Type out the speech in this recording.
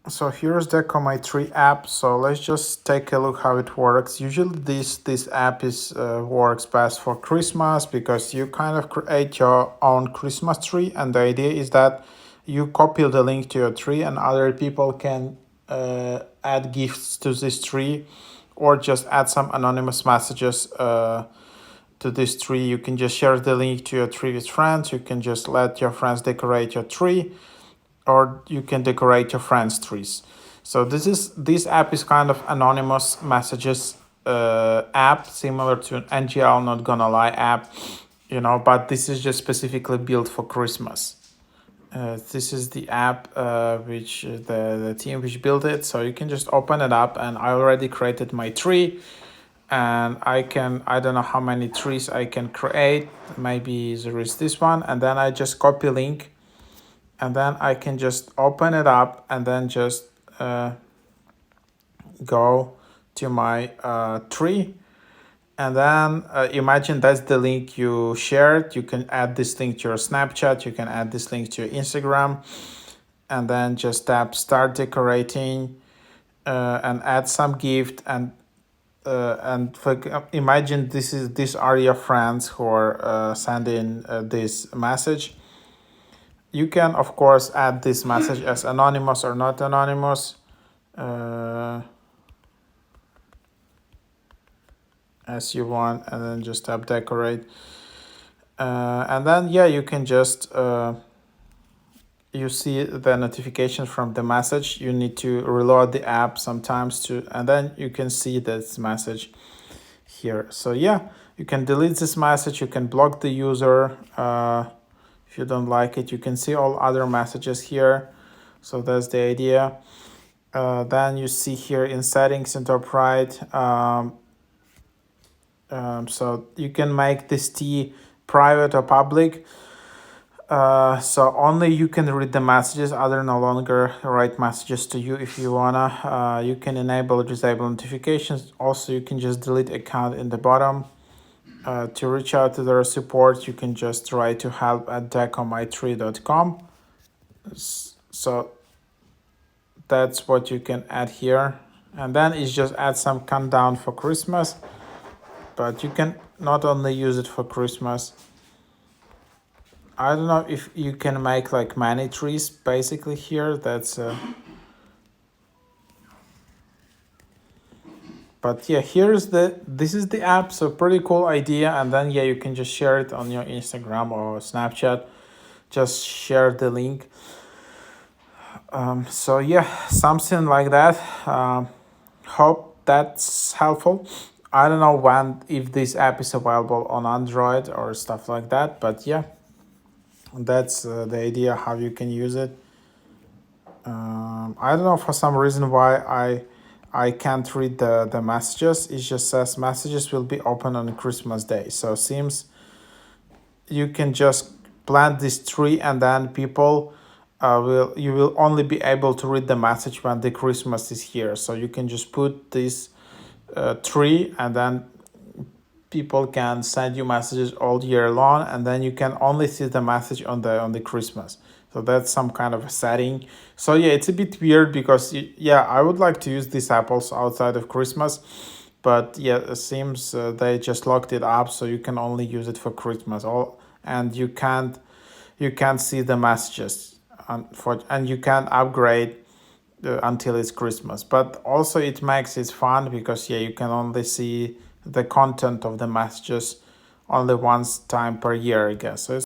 So here's Deco My Tree app. So let's just take a look how it works. Usually this app is works best for Christmas because you kind of create your own Christmas tree, and the idea is that you copy the link to your tree and other people can add gifts to this tree or just add some anonymous messages to this tree. You can just share the link to your tree with friends. You can just let your friends decorate your tree, or you can decorate your friends' trees. So this app is kind of anonymous messages app, similar to an NGL Not Gonna Lie app, but this is just specifically built for Christmas. This is the app which the team which built it. So you can just open it up, and I already created my tree, and I don't know how many trees I can create. Maybe there is this one, and then I just copy link, and then I can just open it up and then just go to my tree, and then imagine that's the link you shared. You can add this link to your Snapchat, you can add this link to your Instagram, and then just tap start decorating and add some gift, and imagine these are your friends who are sending this message. You can of course add this message as anonymous or not anonymous, as you want, and then just tap decorate, and then you can just you see the notification from the message. You need to reload the app sometimes too, and then you can see this message here. So you can delete this message, you can block the user if you don't like it. You can see all other messages here. So that's the idea. Then you see here in settings in top right, so you can make this T private or public. So only you can read the messages, other no longer write messages to you. If you wanna, you can enable or disable notifications. Also, you can just delete account in the bottom. To reach out to their support, you can just write to help@decomytree.com. So that's what you can add here. And then it's just add some countdown for Christmas. But you can not only use it for Christmas. I don't know if you can make like many trees basically here. That's but this is the app. So pretty cool idea. And then you can just share it on your Instagram or Snapchat. Just share the link. So something like that. Hope that's helpful. I don't know if this app is available on Android or stuff like that, but that's the idea how you can use it. I don't know, for some reason why I can't read the messages. It just says messages will be open on Christmas Day. So seems you can just plant this tree, and then people you will only be able to read the message when the Christmas is here. So you can just put this tree, and then people can send you messages all year long, and then you can only see the message on the Christmas. So that's some kind of a setting. So it's a bit weird because I would like to use these apples outside of Christmas, but it seems they just locked it up, so you can only use it for Christmas. And you can't see the messages, and you can't upgrade until it's Christmas. But also it makes it fun because you can only see the content of the messages only once time per year, I guess. So it's